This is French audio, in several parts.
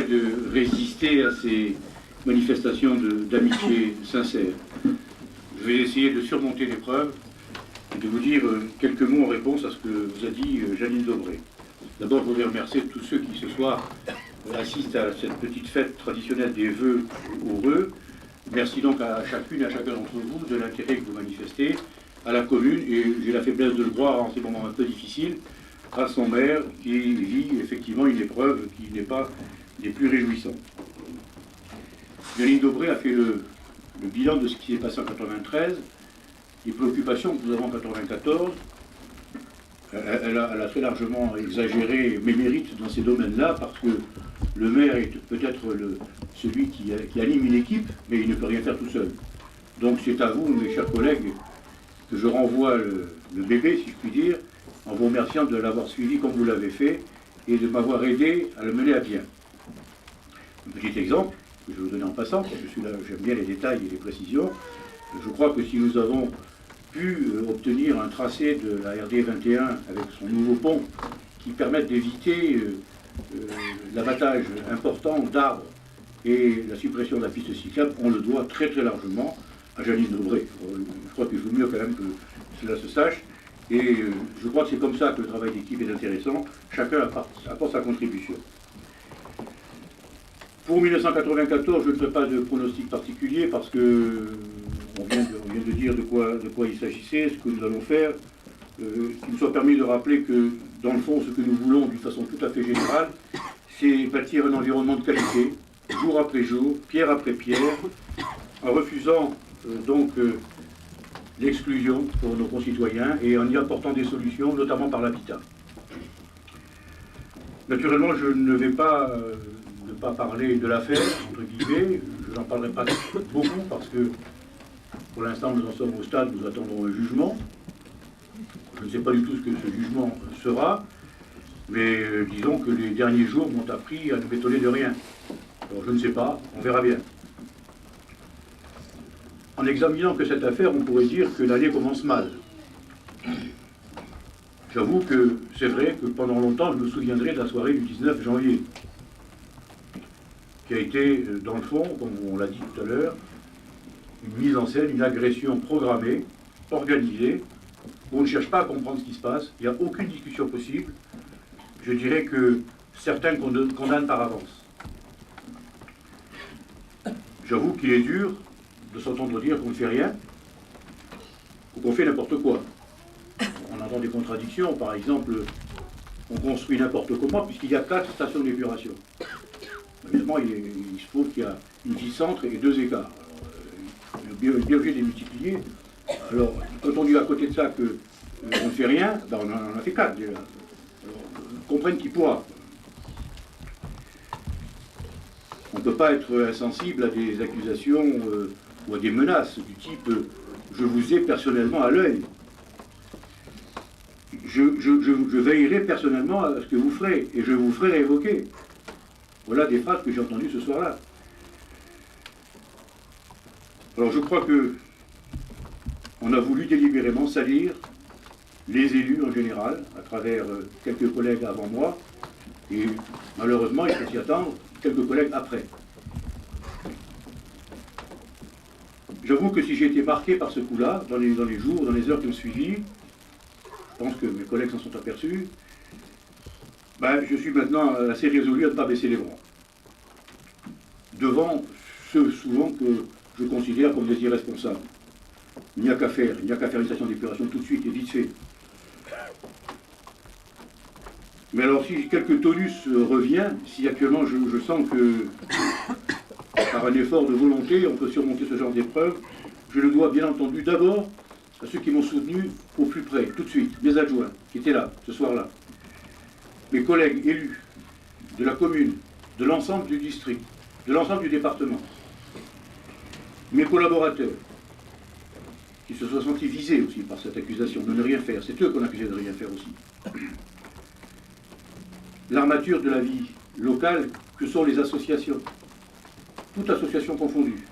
est de résister à ces manifestations d'amitié sincère. Je vais essayer de surmonter l'épreuve et de vous dire quelques mots en réponse à ce que vous a dit Janine Dobré. D'abord, je voudrais remercier tous ceux qui ce soir assistent à cette petite fête traditionnelle des vœux heureux. Merci donc à chacune et à chacun d'entre vous de l'intérêt que vous manifestez à la commune, et j'ai la faiblesse de le croire en ces moments un peu difficiles, à son maire qui vit effectivement une épreuve qui n'est pas des plus réjouissantes. Janine Dobré a fait le bilan de ce qui s'est passé en 1993, les préoccupations que nous avons en 1994. Elle a très largement exagéré mes mérites dans ces domaines-là, parce que le maire est peut-être celui qui anime une équipe, mais il ne peut rien faire tout seul. Donc c'est à vous, mes chers collègues, que je renvoie le bébé, si je puis dire, en vous remerciant de l'avoir suivi comme vous l'avez fait, et de m'avoir aidé à le mener à bien. Un petit exemple, que je vais vous donner en passant, parce que celui-là, j'aime bien les détails et les précisions. Je crois que si nous avons pu obtenir un tracé de la RD 21 avec son nouveau pont qui permette d'éviter l'abattage important d'arbres et la suppression de la piste cyclable, on le doit très très largement à Janine Dobré. Je crois qu'il vaut mieux quand même que cela se sache, et je crois que c'est comme ça que le travail d'équipe est intéressant. Chacun apporte sa contribution. Pour 1994, je ne fais pas de pronostic particulier parce que on vient de dire de quoi il s'agissait, ce que nous allons faire. Qu'il me soit permis de rappeler que, dans le fond, ce que nous voulons d'une façon tout à fait générale, c'est bâtir un environnement de qualité, jour après jour, pierre après pierre, en refusant l'exclusion pour nos concitoyens et en y apportant des solutions, notamment par l'habitat. Naturellement, je ne vais pas ne pas parler de l'affaire, entre guillemets. Je n'en parlerai pas beaucoup parce que, pour l'instant, nous en sommes au stade, nous attendons un jugement. Je ne sais pas du tout ce que ce jugement sera, mais disons que les derniers jours m'ont appris à ne m'étonner de rien. Alors je ne sais pas, on verra bien. En examinant que cette affaire, on pourrait dire que l'année commence mal. J'avoue que c'est vrai que pendant longtemps, je me souviendrai de la soirée du 19 janvier, qui a été, dans le fond, comme on l'a dit tout à l'heure, une mise en scène, une agression programmée, organisée, où on ne cherche pas à comprendre ce qui se passe, il n'y a aucune discussion possible. Je dirais que certains condamnent par avance. J'avoue qu'il est dur de s'entendre dire qu'on ne fait rien, ou qu'on fait n'importe quoi. On entend des contradictions, par exemple, on construit n'importe comment, puisqu'il y a 4 stations d'épuration. Évidemment, il se trouve qu'il y a une vie-centre et 2 écarts. Il est bien obligé de les multiplier. Alors, quand on dit à côté de ça qu'on ne fait rien, ben on en a fait 4 déjà. Alors, comprennent qui pourra. On ne peut pas être insensible à des accusations ou à des menaces du type je vous ai personnellement à l'œil. Je veillerai personnellement à ce que vous ferez, et je vous ferai révoquer. Voilà des phrases que j'ai entendues ce soir-là. Alors je crois que on a voulu délibérément salir les élus en général, à travers quelques collègues avant moi, et malheureusement, il faut s'y attendre, quelques collègues après. J'avoue que si j'ai été marqué par ce coup-là, dans les jours, dans les heures qui ont suivi, je pense que mes collègues s'en sont aperçus, ben, je suis maintenant assez résolu à ne pas baisser les bras. Devant ceux souvent que je considère comme des irresponsables. Il n'y a qu'à faire une station d'épuration tout de suite et vite fait. Mais alors si quelque tonus revient, si actuellement je sens que par un effort de volonté on peut surmonter ce genre d'épreuve, je le dois bien entendu d'abord à ceux qui m'ont soutenu au plus près, tout de suite, mes adjoints qui étaient là, ce soir-là, mes collègues élus de la commune, de l'ensemble du district, de l'ensemble du département, mes collaborateurs, qui se sont sentis visés aussi par cette accusation de ne rien faire. C'est eux qu'on accusait de rien faire aussi. L'armature de la vie locale que sont les associations, toutes associations confondues.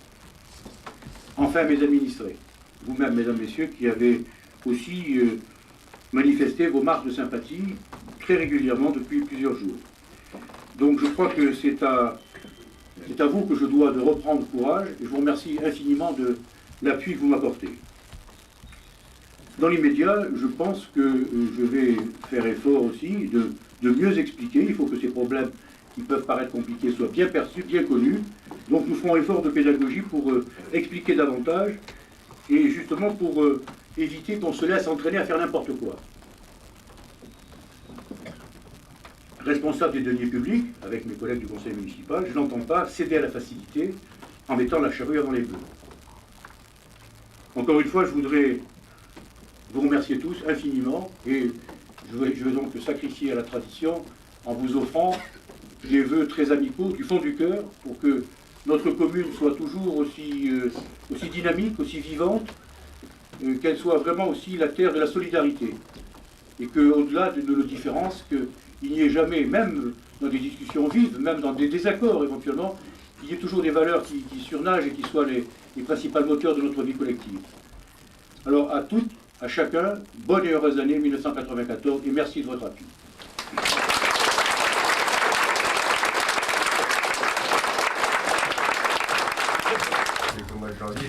Enfin, mes administrés, vous-même, mesdames, messieurs, qui avez aussi manifesté vos marques de sympathie très régulièrement depuis plusieurs jours. Donc je crois que c'est à vous que je dois de reprendre courage, et je vous remercie infiniment de l'appui que vous m'apportez. Dans l'immédiat, je pense que je vais faire effort aussi de mieux expliquer. Il faut que ces problèmes qui peuvent paraître compliqués soient bien perçus, bien connus. Donc nous ferons effort de pédagogie pour expliquer davantage et justement pour éviter qu'on se laisse entraîner à faire n'importe quoi. Responsable des deniers publics, avec mes collègues du conseil municipal, je n'entends pas céder à la facilité en mettant la charrue avant les bœufs. Encore une fois, je voudrais vous remercier tous infiniment et je vais donc sacrifier à la tradition en vous offrant des vœux très amicaux du fond du cœur pour que notre commune soit toujours aussi dynamique, aussi vivante, qu'elle soit vraiment aussi la terre de la solidarité et qu'au-delà de nos différences, qu'il n'y ait jamais, même dans des discussions vives, même dans des désaccords éventuellement, qu'il y ait toujours des valeurs qui surnagent et qui soient les principaux moteurs de notre vie collective. Alors à toutes, à chacun, bonne et heureuse année 1994 et merci de votre appui. C'est le mois de janvier.